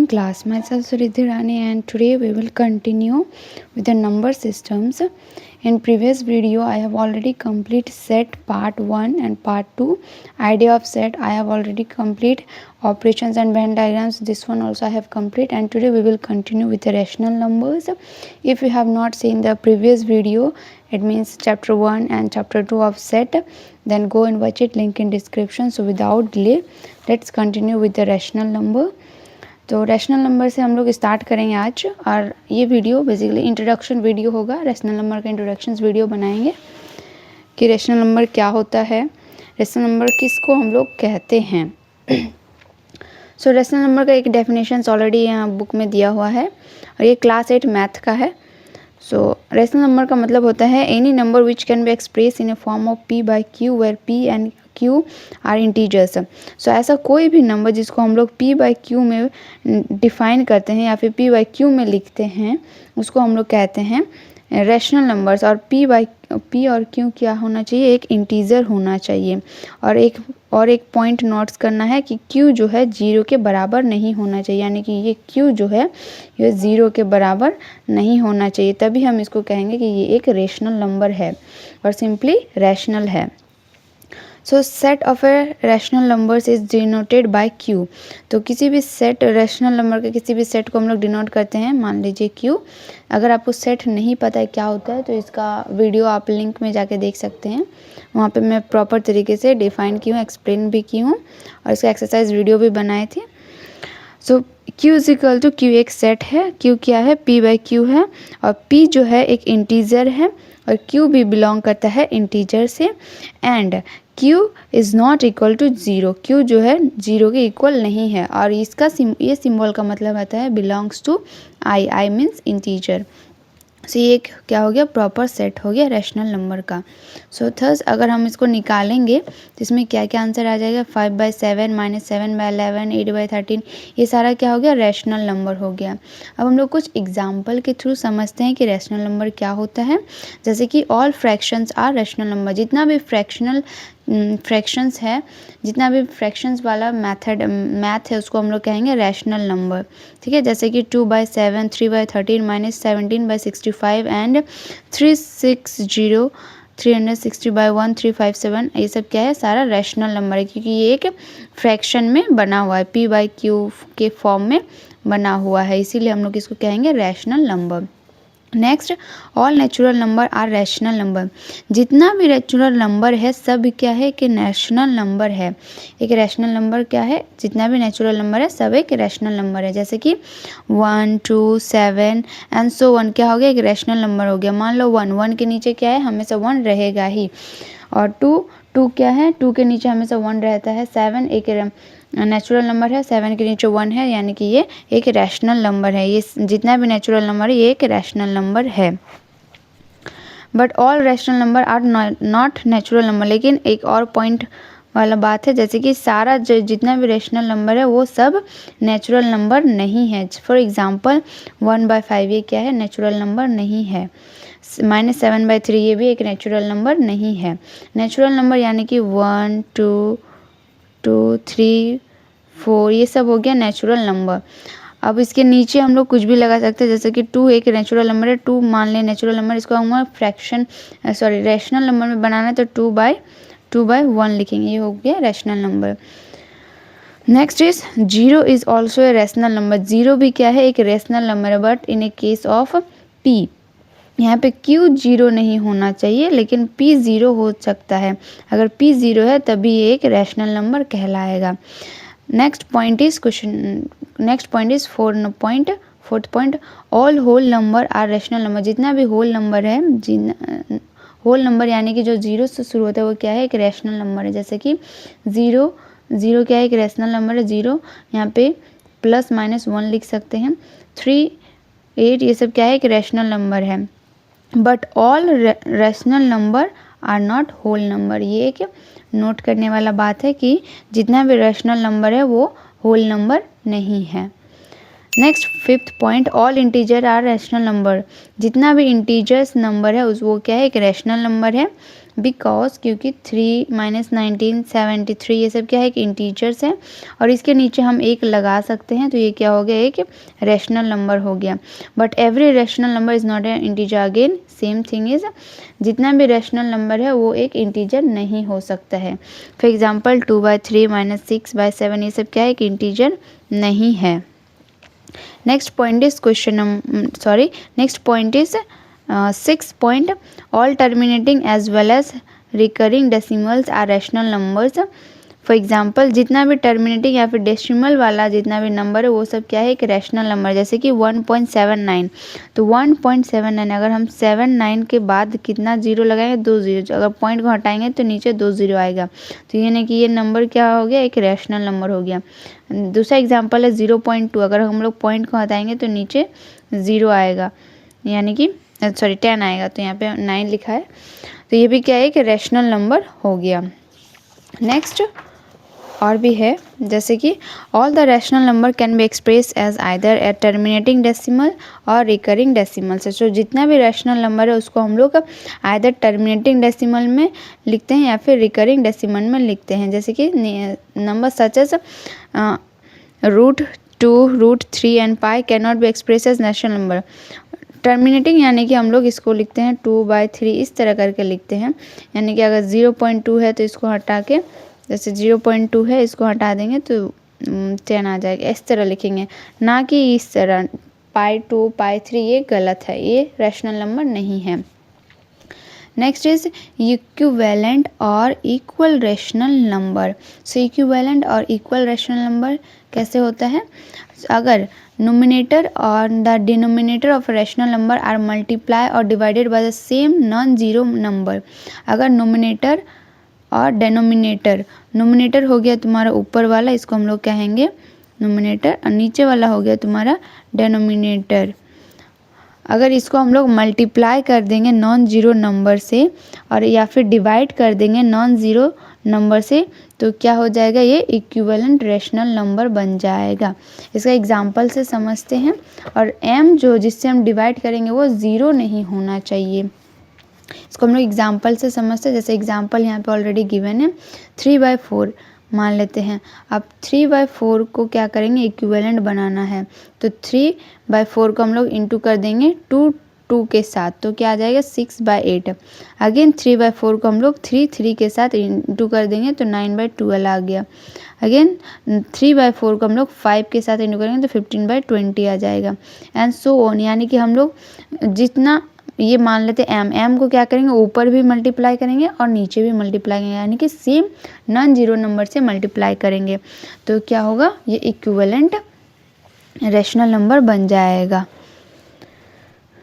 morning class. Myself Suridhi Rani, and today we will continue with the number systems. In previous video I have already complete set part 1 and part 2. Idea of set I have already complete. Operations and Venn diagrams, this one also I have complete, and today we will continue with the rational numbers. If you have not seen the previous video, it means chapter 1 and chapter 2 of set, then go and watch it, link in description. So without delay let's continue with the rational number. तो rational number से हम लोग start करेंगे आज, और ये video basically introduction video होगा। Rational number का इंट्रोडक्शन वीडियो बनाएंगे कि रैशनल नंबर क्या होता है, रैशनल नंबर किसको हम लोग कहते हैं। सो रैशनल नंबर का एक डेफिनेशन ऑलरेडी यहाँ बुक में दिया हुआ है, और ये क्लास 8 मैथ का है। सो रैशनल नंबर का मतलब होता है any number which can be express in a form of p by q, where p and q are integers. So ऐसा कोई भी नंबर जिसको हम लोग p बाई q में डिफाइन करते हैं या फिर p बाई q में लिखते हैं, उसको हम लोग कहते हैं रैशनल नंबर्स। और p और q क्या होना चाहिए, एक इंटीजर होना चाहिए। और एक पॉइंट नोट्स करना है कि q जो है 0 के बराबर नहीं होना चाहिए, यानी कि ये q जो है ये 0 के बराबर नहीं होना चाहिए, तभी हम इसको कहेंगे कि ये एक रैशनल नंबर है और सिंपली रैशनल है। सो set of a rational numbers is denoted by q। तो किसी भी सेट रैशनल नंबर के किसी भी सेट को हम लोग डिनोट करते हैं, मान लीजिए q। अगर आपको सेट नहीं पता है क्या होता है तो इसका वीडियो आप लिंक में जाके देख सकते हैं, वहाँ पे मैं प्रॉपर तरीके से डिफाइन की हूँ, एक्सप्लेन भी की हूँ, और इसका एक्सरसाइज वीडियो भी बनाए थे। So q is equal to q एक सेट है, q क्या है, p बाई q है, और p जो है एक इंटीजर है और q भी बिलोंग करता है इंटीजर से, and q is not equal to 0। q जो है 0 के इक्वल नहीं है, और इसका ये सिंबल का मतलब आता है belongs to i means integer. सो ये एक क्या हो गया, प्रॉपर सेट हो गया रैशनल नंबर का। सो थर्स अगर हम इसको निकालेंगे तो इसमें क्या क्या आंसर आ जाएगा, 5/7 -7/11 8/13, ये सारा क्या हो गया, रैशनल नंबर हो गया। अब हम लोग कुछ एग्जाम्पल के थ्रू समझते हैं कि रैशनल नंबर क्या होता है। जैसे कि all fractions are rational number, जितना भी फ्रैक्शंस है, जितना भी फ्रैक्शंस वाला मैथ है उसको हम लोग कहेंगे रैशनल नंबर। ठीक है, जैसे कि 2/7 3/13 -17/65 एंड 360 360/1 357, ये सब क्या है, सारा रैशनल नंबर है, क्योंकि ये एक फ्रैक्शन में बना हुआ है, p बाई q के फॉर्म में बना हुआ है, इसीलिए हम लोग इसको कहेंगे rational number. Next, all natural number are rational number. जितना भी नेचुरल नंबर है सब क्या है कि रैशनल नंबर है। एक रैशनल नंबर क्या है, जितना भी नेचुरल नंबर है सब एक रैशनल नंबर है। जैसे कि 1 2 7 एंड सो 1 क्या हो गया, एक रैशनल नंबर हो गया। मान लो 1 के नीचे क्या है, हमेशा 1 रहेगा ही, और 2 क्या है, 2 के नीचे हमेशा 1 रहता है। 7 एक नेचुरल नंबर है, 7 के नीचे 1 है, यानी कि ये एक रैशनल नंबर है। ये जितना भी नेचुरल नंबर है ये एक रैशनल नंबर है। But all rational number are not natural number. लेकिन एक और पॉइंट वाला बात है, जैसे कि सारा जितना भी रैशनल नंबर है वो सब नेचुरल नंबर नहीं है। फॉर एग्जांपल 1/5 ये क्या है, नेचुरल नंबर नहीं है। -7/3 ये भी एक नेचुरल नंबर नहीं है। नेचुरल नंबर यानी कि 1 2 2 3 4 ये सब हो गया नेचुरल नंबर। अब इसके नीचे हम लोग कुछ भी लगा सकते हैं, जैसे कि 2 एक नेचुरल नंबर है, 2 मान लें नेचुरल नंबर, इसको हम रैशनल नंबर में बनाना है तो 2/1 लिखेंगे, ये हो गया rational number. Next is 0 is also a rational number. 0 भी क्या है, एक रैशनल नंबर है, but in A case of p, यहाँ पे q 0 नहीं होना चाहिए, लेकिन p 0 हो सकता है। अगर p 0 है तभी ये एक रैशनल नंबर कहलाएगा। Next point is fourth point, all whole number are rational number. जितना भी होल नंबर है, होल नंबर यानी कि जो 0 से शुरू होता है वो क्या है, एक रैशनल नंबर है। जैसे कि 0 क्या है, एक रैशनल नंबर है। 0 यहाँ पे +-1 लिख सकते हैं। 3 8 ये सब क्या है, एक रैशनल नंबर है। But all rational number are not whole number. ये एक नोट करने वाला बात है कि जितना भी रैशनल नंबर है वो होल नंबर नहीं है। Next 5th point, all integer are rational number. जितना भी इंटीजर्स नंबर है वो क्या है, एक रैशनल नंबर है। बिकॉज क्योंकि 3 माइनस 19 73 ये सब क्या है, एक इंटीजर्स है और इसके नीचे हम एक लगा सकते हैं, तो ये क्या हो गया, एक रैशनल नंबर हो गया। But every rational number is not an integer, again same thing is, जितना भी रैशनल नंबर है वो एक इंटीजर नहीं हो सकता है। फॉर एग्जाम्पल 2/3 माइनस 6/7 ये सब क्या है, एक इंटीजर नहीं है। Next point is next point is 6 point, all terminating as well as recurring decimals are rational numbers। For example जितना भी टर्मिनेटिंग या फिर डेसिमल वाला जितना भी नंबर है वो सब क्या है, एक रैशनल नंबर। जैसे कि 1.79, तो 1.79 अगर हम 79 के बाद कितना जीरो लगाएंगे, 2 जीरो, अगर पॉइंट को हटाएंगे तो नीचे 2 जीरो आएगा, तो यानी कि ये नंबर क्या हो गया, एक रैशनल नंबर हो गया। दूसरा एग्जाम्पल है 0.2, अगर हम लोग पॉइंट को हटाएंगे तो नीचे 0 आएगा, यानी कि 10 आएगा, तो यहाँ पे 9 लिखा है, तो ये भी क्या है, कि रैशनल नंबर हो गया। नेक्स्ट और भी है, जैसे कि all the rational number can be express as either a terminating decimal और रिकरिंग डेसिमल से। तो जितना भी रैशनल नंबर है उसको हम लोग आइदर टर्मिनेटिंग डेसिमल में लिखते हैं या फिर रिकरिंग डेसिमल में लिखते हैं। जैसे कि number such as √2, √3 and pi can not be express as rational number. Terminating यानी कि हम लोग इसको लिखते हैं 2/3 इस तरह करके लिखते हैं, यानी कि अगर 0.2 है तो इसको हटा के, जैसे 0.2 है इसको हटा देंगे तो 10 आ जाएगा, इस तरह लिखेंगे, ना कि इस तरह π2 π3, ये गलत है, ये रैशनल नंबर नहीं है। नेक्स्ट इज इक्विवेलेंट और इक्वल रैशनल नंबर। सो इक्विवेलेंट और इक्वल रैशनल नंबर कैसे होता है, अगर numerator और the denominator of a rational number are multiplied or divided by the same non-zero number। अगर numerator और denominator, numerator हो गया तुम्हारा ऊपर वाला, इसको हम लोग कहेंगे numerator, और नीचे वाला हो गया तुम्हारा denominator। अगर इसको हम लोग मल्टीप्लाई कर देंगे नॉन ज़ीरो नंबर से और या फिर डिवाइड कर देंगे नॉन ज़ीरो नंबर से, तो क्या हो जाएगा, ये इक्विवेलेंट रैशनल नंबर बन जाएगा। इसका एग्जांपल से समझते हैं, और m जो जिससे हम डिवाइड करेंगे वो ज़ीरो नहीं होना चाहिए, इसको हम लोग एग्जांपल से समझते हैं। जैसे एग्जांपल यहाँ पे ऑलरेडी गिवन है, 3/4 मान लेते हैं। अब 3/4 को क्या करेंगे, इक्विवेलेंट बनाना है, तो 3/4 को हम लोग इंटू कर देंगे 2 के साथ, तो क्या आ जाएगा 6/8। अगेन 3/4 को हम लोग 3 के साथ इंटू कर देंगे तो 9/12 आ गया। अगेन 3/4 को हम लोग 5 के साथ इंटू करेंगे तो 15/20 आ जाएगा, एंड सो ऑन। यानी कि हम लोग जितना, ये मान लेते हैं m को क्या करेंगे, ऊपर भी मल्टीप्लाई करेंगे और नीचे भी मल्टीप्लाई करेंगे, यानी कि सेम नॉन जीरो नंबर से मल्टीप्लाई करेंगे, तो क्या होगा, ये इक्विवेलेंट रैशनल नंबर बन जाएगा।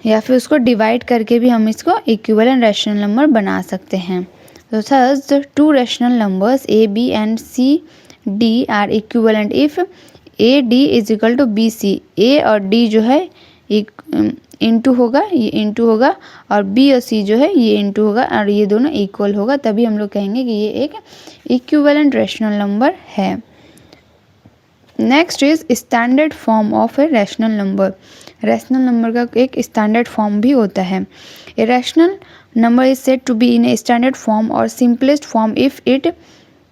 या फिर उसको डिवाइड करके भी हम इसको इक्विवेलेंट रैशनल नंबर बना सकते हैं। तो thus the two rational numbers a, b and c, d are equivalent if a, d is equal to b, c। a और d जो है इंटू होगा, ये इंटू होगा, और बी और सी जो है ये इंटू होगा, और ये दोनों इक्वल होगा, तभी हम लोग कहेंगे कि ये एक इक्विवेलेंट रैशनल नंबर है। Next is standard form of a rational number. Rational number का एक स्टैंडर्ड फॉर्म भी होता है। A rational number is said to be in a standard form और simplest form if it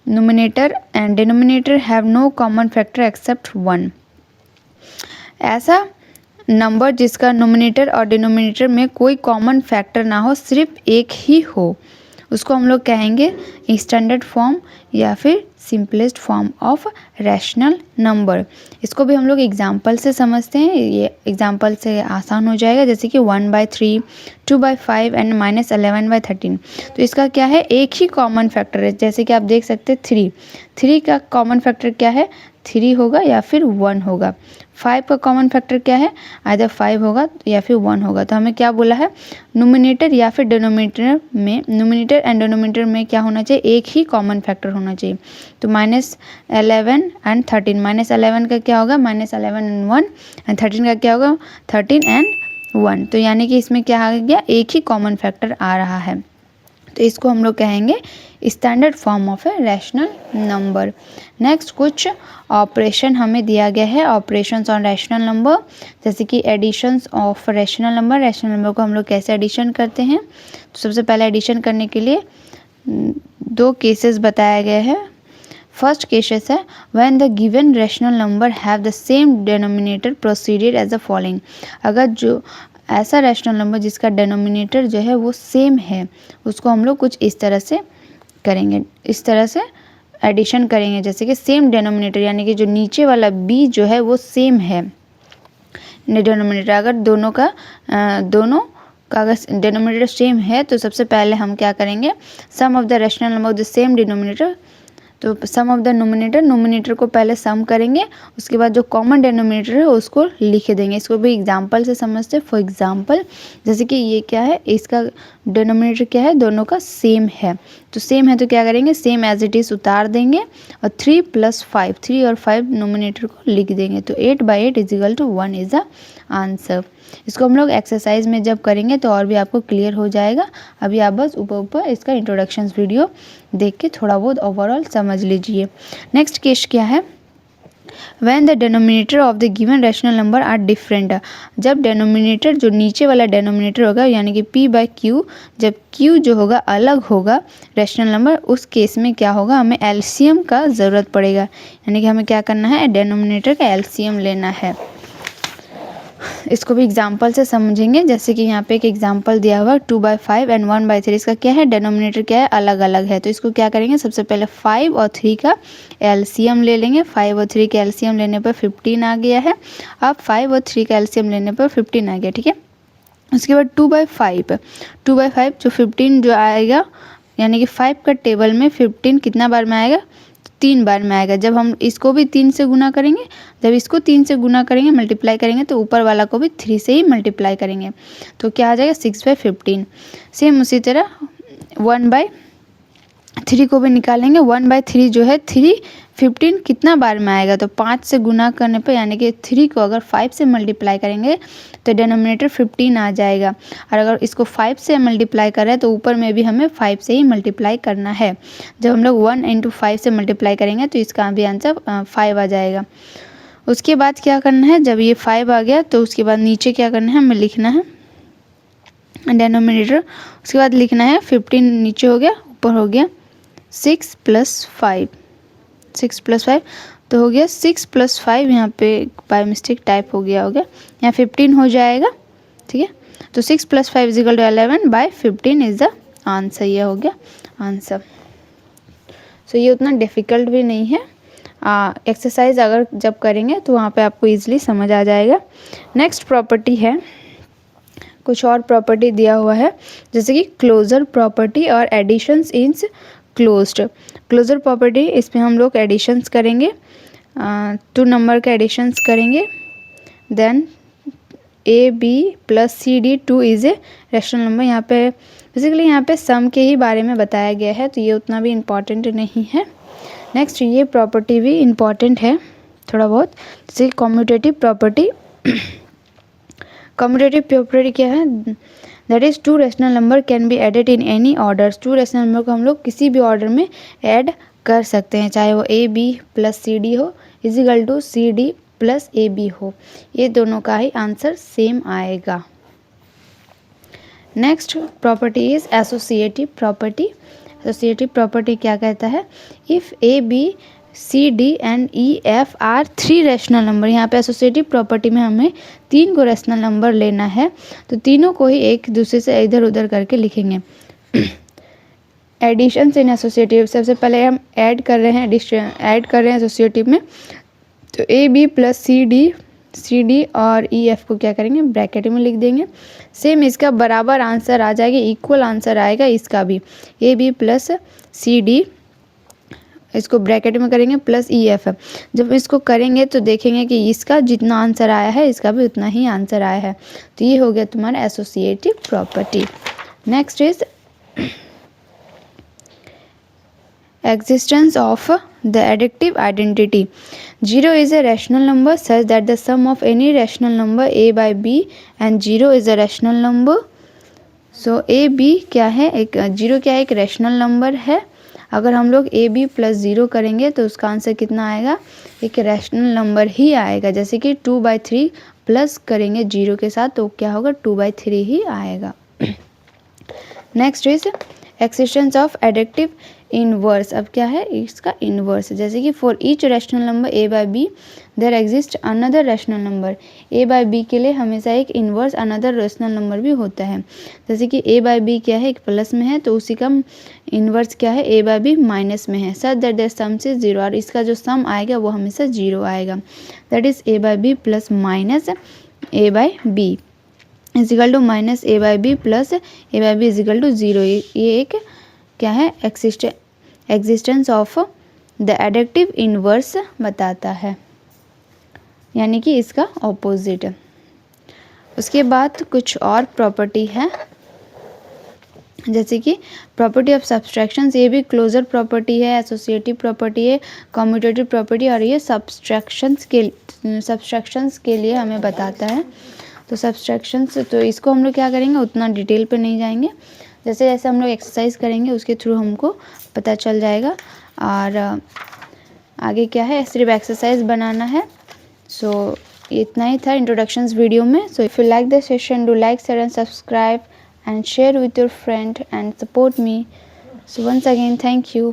numerator and denominator have no common factor except 1। ऐसा number जिसका nominator और denominator में कोई कॉमन फैक्टर ना हो, सिर्फ एक ही हो, उसको हम लोग कहेंगे स्टैंडर्ड फॉर्म या फिर simplest form of rational number. इसको भी हम लोग एग्जाम्पल से समझते हैं, ये एग्जाम्पल से आसान हो जाएगा। जैसे कि 1/3, 2/5 एंड -11/13। तो इसका क्या है, एक ही कॉमन फैक्टर है। जैसे कि आप देख सकते हैं 3 का कॉमन फैक्टर क्या है, 3 होगा या फिर 1 होगा। 5 का कॉमन फैक्टर क्या है, आइदर 5 होगा या फिर 1 होगा। तो हमें क्या बोला है, न्यूमरेटर या फिर डिनोमिनेटर में, न्यूमरेटर एंड डिनोमिनेटर में क्या होना चाहिए, एक ही कॉमन फैक्टर होना चाहिए। तो -11 एंड 13, -11 का क्या होगा, -11 एंड 1, एंड 13 का क्या होगा, 13 एंड 1। तो यानी कि इसमें क्या आ गया, एक ही कॉमन फैक्टर आ रहा है, तो इसको हम लोग कहेंगे standard form of a rational number. Next कुछ ऑपरेशन हमें दिया गया है, ऑपरेशंस ऑन रैशनल नंबर, जैसे कि additions of rational number. Rational number को हम लोग कैसे एडिशन करते हैं, तो सबसे पहले एडिशन करने के लिए दो केसेस बताया गया है। फर्स्ट केसेस है when the given rational number have the same denominator proceeded as the following. अगर जो ऐसा रैशनल नंबर जिसका डिनोमिनेटर जो है वो सेम है, उसको हम लोग कुछ इस तरह से करेंगे, इस तरह से एडिशन करेंगे, जैसे कि सेम डिनोमिनेटर, यानी कि जो नीचे वाला b जो है वो सेम है डिनोमिनेटर। अगर दोनों का अगर डिनोमिनेटर सेम है तो सबसे पहले हम क्या करेंगे, sum of the rational number of the same denominator, तो सम ऑफ द नोमिनेटर को पहले सम करेंगे, उसके बाद जो कॉमन डिनोमिनेटर है उसको लिख देंगे। इसको भी एग्जांपल से समझते हैं। फॉर एग्जांपल जैसे कि ये क्या है, इसका डिनोमिनेटर क्या है, दोनों का सेम है, तो सेम है तो क्या करेंगे, सेम एज इट इज़ उतार देंगे और 3 + 5, 3 और 5 नोमिनेटर को लिख देंगे, तो 8/8 = 1 इज़ द आंसर। इसको हम लोग एक्सरसाइज में जब करेंगे तो और भी आपको क्लियर हो जाएगा। अभी आप बस ऊपर इसका इंट्रोडक्शन वीडियो देख के थोड़ा बहुत ओवरऑल समझ लीजिए। नेक्स्ट केस क्या है, when the denominator of the given rational number are different। जब डिनोमिनेटर जो नीचे वाला डिनोमिनेटर होगा यानी कि p/q, जब q जो होगा अलग होगा रैशनल नंबर, उस केस में क्या होगा, हमें एलसीएम का ज़रूरत पड़ेगा, यानी कि हमें क्या करना है, डिनोमिनेटर का एलसीएम लेना है। इसको भी एग्जाम्पल से समझेंगे, जैसे कि यहाँ पे एक एग्जाम्पल दिया हुआ 2/5 एंड 1/3। इसका क्या है, डिनोमिनेटर क्या है, अलग अलग है, तो इसको क्या करेंगे, सबसे पहले 5 और 3 का एलसीएम ले लेंगे। 5 और 3 का एलसीएम लेने पर 15 आ गया है। अब 5 और 3 का एलसीएम लेने पर 15 आ गया, ठीक है। उसके बाद 2/5 जो 15 जो आएगा, यानी कि 5 का टेबल में 15 कितना बार में आएगा, 3 बार में आएगा। जब हम इसको भी 3 से गुना करेंगे, जब इसको 3 से गुना करेंगे, मल्टीप्लाई करेंगे, तो ऊपर वाला को भी 3 से ही मल्टीप्लाई करेंगे, तो क्या आ जाएगा, 6/15। सेम उसी तरह 1/3 को भी निकालेंगे। 1/3 जो है 15 कितना बार में आएगा, तो 5 से गुना करने पर, यानी कि 3 को अगर 5 से मल्टीप्लाई करेंगे तो डिनोमिनेटर 15 आ जाएगा, और अगर इसको 5 से मल्टीप्लाई कर रहे हैं तो ऊपर में भी हमें 5 से ही मल्टीप्लाई करना है। जब हम लोग 1 × 5 से मल्टीप्लाई करेंगे तो इसका भी आंसर 5 आ जाएगा। उसके बाद क्या करना है, जब ये 5 आ गया तो उसके बाद नीचे क्या करना है, हमें लिखना है डिनोमिनेटर, उसके बाद लिखना है 15 नीचे हो गया, ऊपर हो गया 6 + 5, 6 + 5 तो हो गया 6 + 5, यहाँ पे बाय मिस्टेक टाइप हो गया, यहाँ 15 हो जाएगा, ठीक है। तो 6 + 5 = 11/15 इज़ द आंसर, ये हो गया आंसर। सो ये उतना डिफ़िकल्ट भी नहीं है, एक्सरसाइज अगर जब करेंगे तो वहाँ पे आपको ईजिली समझ आ जाएगा। नेक्स्ट प्रॉपर्टी है, कुछ और प्रॉपर्टी दिया हुआ है, जैसे कि क्लोजर प्रॉपर्टी और additions in closed. Closure property, इसमें हम लोग एडिशंस करेंगे, 2 नंबर का एडिशंस करेंगे, then AB + CD 2 is a rational number. यहाँ पे बेसिकली यहाँ पे सम के ही बारे में बताया गया है, तो ये उतना भी इम्पॉर्टेंट नहीं है। नेक्स्ट ये प्रॉपर्टी भी इम्पॉर्टेंट है थोड़ा बहुत, जैसे कम्यूटेटिव प्रॉपर्टी। कम्यूटेटिव प्रॉपर्टी क्या है, that is 2 rational number can be added in any order. 2 rational number को हम लोग किसी भी ऑर्डर में ऐड कर सकते हैं, चाहे वो AB + CD हो = CD + AB हो, ये दोनों का ही आंसर सेम आएगा। Next property is associative property. Associative property क्या कहता है, if AB CD and EF are 3 rational number. यहाँ पे एसोसिएटिव प्रॉपर्टी में हमें 3 को रैशनल नंबर लेना है, तो तीनों को ही एक दूसरे से इधर उधर करके लिखेंगे। एडिशंस इन एसोसिएटिव, सबसे पहले हम ऐड कर रहे हैं एसोसिएटिव में, तो AB + CD और EF को क्या करेंगे, ब्रैकेट में लिख देंगे। सेम इसका बराबर आंसर आ जाएगा, इक्वल आंसर आएगा इसका भी, AB + CD इसको ब्रैकेट में करेंगे +EF। जब इसको करेंगे तो देखेंगे कि इसका जितना आंसर आया है इसका भी उतना ही आंसर आया है, तो ये हो गया तुम्हारा associative property. Next is existence of the additive identity. 0 is a rational number such that the sum of any rational number a by b and 0 is a rational number. So a b क्या है, एक 0 क्या है, एक rational number है। अगर हम लोग AB + 0 करेंगे तो उसका आंसर कितना आएगा, एक रैशनल नंबर ही आएगा। जैसे कि 2/3 प्लस करेंगे 0 के साथ तो क्या होगा, 2/3 ही आएगा। Next is existence of additive inverse. अब क्या है, इसका इनवर्स, जैसे कि for each rational number a by b there exist another rational number. A by b के लिए हमेशा एक इनवर्स अनदर रैशनल नंबर भी होता है। जैसे कि ए बाय बी क्या है, एक प्लस में है, तो उसी का इनवर्स क्या है, ए बाय बी माइनस में है। सच दैट देयर सम से जीरो, और इसका जो सम आएगा वो हमेशा जीरो आएगा। That is a by b plus minus a by b equal to minus a by b plus a by b equal to zero. ये एक क्या है, existence of the additive inverse बताता है, यानी कि इसका ऑपोजिट। उसके बाद कुछ और प्रॉपर्टी है, जैसे कि प्रॉपर्टी ऑफ सब्सट्रैक्शंस, ये भी क्लोजर प्रॉपर्टी है, एसोसिएटिव प्रॉपर्टी है, कम्यूटेटिव प्रॉपर्टी, और ये सब्सट्रैक्शंस के लिए हमें बताता है। तो सब्सट्रैक्शंस, तो इसको हम लोग क्या करेंगे, उतना डिटेल पे नहीं जाएंगे, जैसे जैसे हम लोग एक्सरसाइज करेंगे उसके थ्रू हमको पता चल जाएगा। और आगे क्या है, सिर्फ एक्सरसाइज बनाना है। सो इतना ही था इंट्रोडक्शंस वीडियो में। So if you like the session, do like, share and subscribe and share with your friend and support me. So once again, thank you.